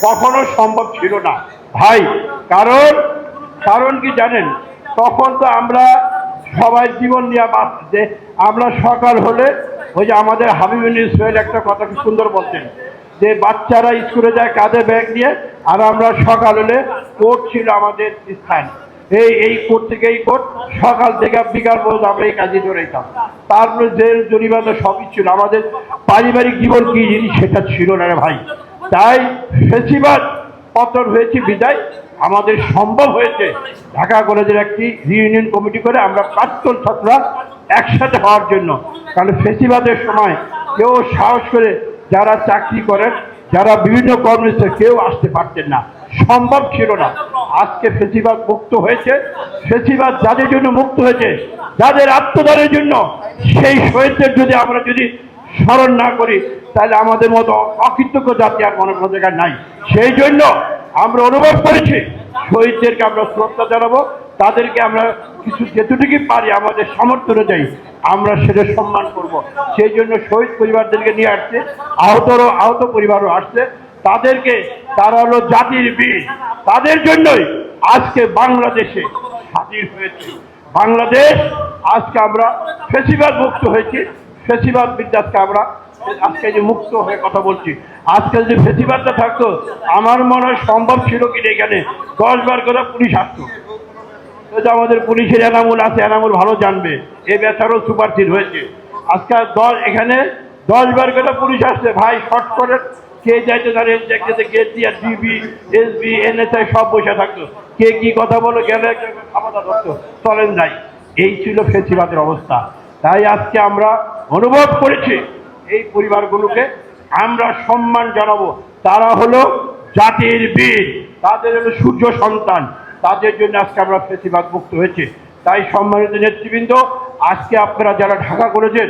কখনো সম্ভব ছিল না ভাই। কারণ কারণ কি জানেন, তখন তো আমরা সবাই জীবন নিয়ে বাঁচতে, আমরা সকাল হলে ওই যে আমাদের হাবিবুল ইসমাইল একটা কথা কি সুন্দর বলতেন যে বাচ্চারা স্কুলে যায় কাঁধে ব্যাগ নিয়ে, আর আমরা সকাল হলে কোর্ট ছিল আমাদের স্থান, এই কোর্ট থেকে এই কোর্ট, সকাল থেকে বিকাল পর্যন্ত আমরা এই কাজে জড়াইতাম। তারপরে জেল জরিমানা সবই ছিল, আমাদের পারিবারিক জীবন কি জিনিস সেটা ছিল না রে ভাই। তাই ফেসিবাদ পতন হয়েছে বিদায় আমাদের সম্ভব হয়েছে ঢাকা কলেজের একটি রিইউনিয়ন কমিটি করে আমরা প্রাক্তন ছাত্ররা একসাথে হওয়ার জন্য। কারণ ফেসিবাদের সময় কেউ সাহস করে যারা চাকরি করেন, যারা বিভিন্ন কর্মসূচিতে কেউ আসতে পারতেন না, সম্ভব ছিল না। আজকে ফেসিবাদ মুক্ত হয়েছে। ফেসিবাদ যাদের জন্য মুক্ত হয়েছে, যাদের আত্মদানের জন্য, সেই শহীদদের আমরা যদি স্মরণ না করি তাহলে আমাদের মতো অকৃতজ্ঞ জাতি আর কোনো জায়গায় নাই। সেই জন্য আমরা অনুভব করেছি শহীদদেরকে আমরা শ্রদ্ধা জানাবো, তাদেরকে আমরা কিছু যেটুকুই পারি আমাদের সামর্থ্য অনুযায়ী আমরা সেটা সম্মান করব। সেই জন্য শহীদ পরিবারদেরকে নিয়ে আসছে, আহত পরিবারও আসছে, তাদেরকে, তারা হলো জাতির বীর, তাদের জন্যই আজকে বাংলাদেশে স্বাধীন হয়েছে। বাংলাদেশ আজকে আমরা ফেসিবাদ মুক্ত হয়েছি, ফেসিবাদ বিদ্যাসকে আমরা আজকে যে মুক্ত হয়ে কথা বলছি। আজকে যদি ফেসিবাদটা থাকতো আমার মনে হয় সম্ভব ছিল কিনা এখানে 10 বার করে পুলিশ আসতো। আমাদের পুলিশের এনামুল আছে, এনামুল ভালো জানবে, এই বেচারও সুপারসিড হয়েছে। আজকে এখানে 10 বার করে পুলিশ আসছে ভাই, শর্ট করে কে যাইতে দাঁড়িয়ে গেট দিয়ে ডিবি, এসবি, এনএসআই সব বসে থাকতো, কে কি কথা বলো গেলে ক্ষমতা ধরতো, চলেন যাই। এই ছিল ফেসিবাদের অবস্থা। তাই আজকে আমরা অনুভব করেছি এই পরিবারগুলোকে আমরা সম্মান জানাবো। তারা হলো জাতির বীর, তাদের হলো সূর্য সন্তান, তাদের জন্য আজকে আমরা ফেসিবাদ মুক্ত হয়েছে। তাই সম্মানিত নেতৃবৃন্দ, আজকে আপনারা যারা ঢাকা কলেজের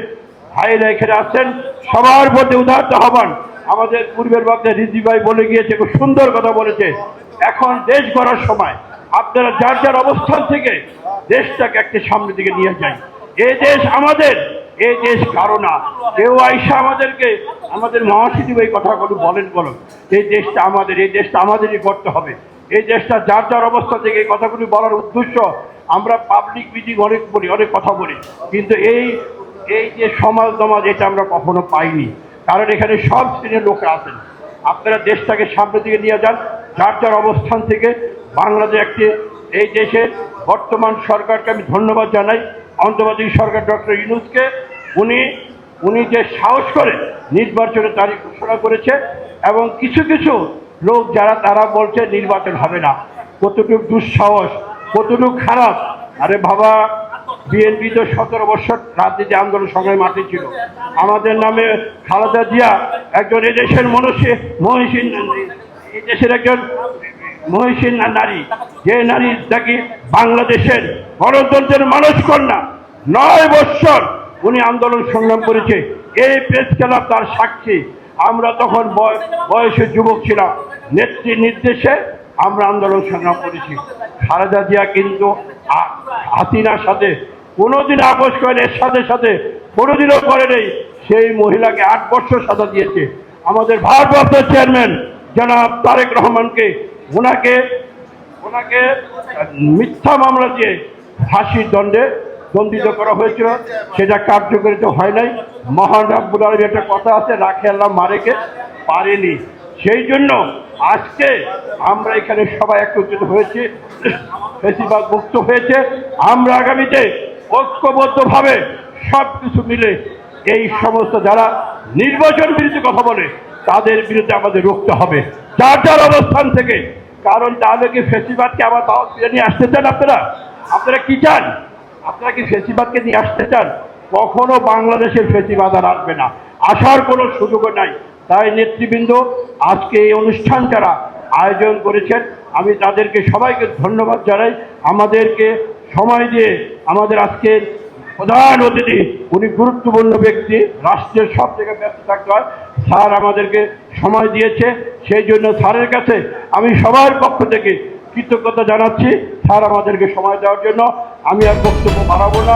ভাইরা এখানে আসছেন, সবার প্রতি উদারতা হবেন। আমাদের পূর্বের বক্তা রিজি ভাই বলে গিয়েছে, খুব সুন্দর কথা বলেছে, এখন দেশ গড়ার সময় আপনারা যার যার অবস্থান থেকে দেশটাকে একটা সামনের দিকে নিয়ে যান। এই দেশ আমাদের, এই দেশ কারো না। কেউ আইসা আমাদেরকে, আমাদের মহাসচিব এই কথাগুলো বলেন, এই দেশটা আমাদের, এই দেশটা আমাদেরই করতে হবে। এই দেশটা যার যার অবস্থা থেকে এই কথাগুলি বলার উদ্দেশ্য, আমরা পাবলিক মিটিং অনেক বলি, অনেক কথা বলি, কিন্তু এই যে সমাজ এটা আমরা কখনো পাইনি। কারণ এখানে সব শ্রেণীর লোক আছেন। আপনারা দেশটাকে সামনের দিকে নিয়ে যান যার যার অবস্থান থেকে। বাংলাদেশ একটি, এই দেশের বর্তমান সরকারকে আমি ধন্যবাদ জানাই, অন্তর্বর্তী সরকার ডক্টর ইউনূসকে। উনি যে সাহস করে নির্বাচনের তারিখ ঘোষণা করেছে, এবং কিছু কিছু লোক যারা তারা বলছে নির্বাচন হবে না, কতটুকু দুঃসাহস, কতটুকু খারাপ। আরে বাবা, বিএনপি তো 17 বছর রাজনীতি আন্দোলন সংগ্রামে মাঠে ছিল। আমাদের নামে খালেদা জিয়া একজন এদেশের মহিষী, এই দেশের একজন মহিষী নারী, যে নারী নাকি বাংলাদেশের গণতন্ত্রের মানুষ কন্যা। 9 বছর উনি আন্দোলন সংগ্রাম করেছে, এই প্রেস ক্লাব তার সাক্ষী। আমরা তখন বয়সে যুবক ছিলাম, নেত্রীর নির্দেশে আমরা আন্দোলন সংগ্রাম করেছি। খালেদা জিয়া কিন্তু হাসিনার সাথে কোনোদিন আপোষ করেন, এর সাথে কোনোদিনও করে নেই। সেই মহিলাকে 8 বছর সাজা দিয়েছে। আমাদের ভারপ্রাপ্ত চেয়ারম্যান জনাব তারেক রহমানকে, ওনাকে মিথ্যা মামলা দিয়ে ফাঁসির দণ্ডে দণ্ডিত করা হয়েছিল, সেটা কার্যকরিত হয় নাই। মহান রব্বুল আলামিনের একটা কথা আছে, রাখে আল্লাহ মারেকে পারেনি। সেই জন্য আজকে আমরা এখানে সবাই একত্রিত হয়েছি, ফেসিবাদ মুক্ত হয়েছে। আমরা আগামীতে ঐক্যবদ্ধভাবে সব কিছু মিলে এই সমস্ত যারা নির্বাচন বিরুদ্ধে কথা বলে তাদের বিরুদ্ধে আমাদের রুখতে হবে যার যার অবস্থান থেকে। কারণ তাহলে কি ফেসিবাদকে আবার দাওয়াত নিয়ে আসতে চান? আপনারা কি চান? আপনারা কি ফেসিবাদকে নিয়ে আসতে চান? কখনো বাংলাদেশের ফেসিবাদ আর আসবে না, আসার কোনো সুযোগও নাই। তাই নেতৃবৃন্দ, আজকে এই অনুষ্ঠান যারা আয়োজন করেছেন আমি তাদেরকে সবাইকে ধন্যবাদ জানাই। আমাদেরকে সময় দিয়ে, আমাদের আজকের প্রধান অতিথি উনি গুরুত্বপূর্ণ ব্যক্তি, রাষ্ট্রের সব থেকে ব্যস্ত থাকতে হয়, স্যার আমাদেরকে সময় দিয়েছে। সেই জন্য স্যারের কাছে আমি সবার পক্ষ থেকে কৃতজ্ঞতা জানাচ্ছি, স্যার আমাদেরকে সময় দেওয়ার জন্য। আমি আর বক্তব্য বাড়াবো না।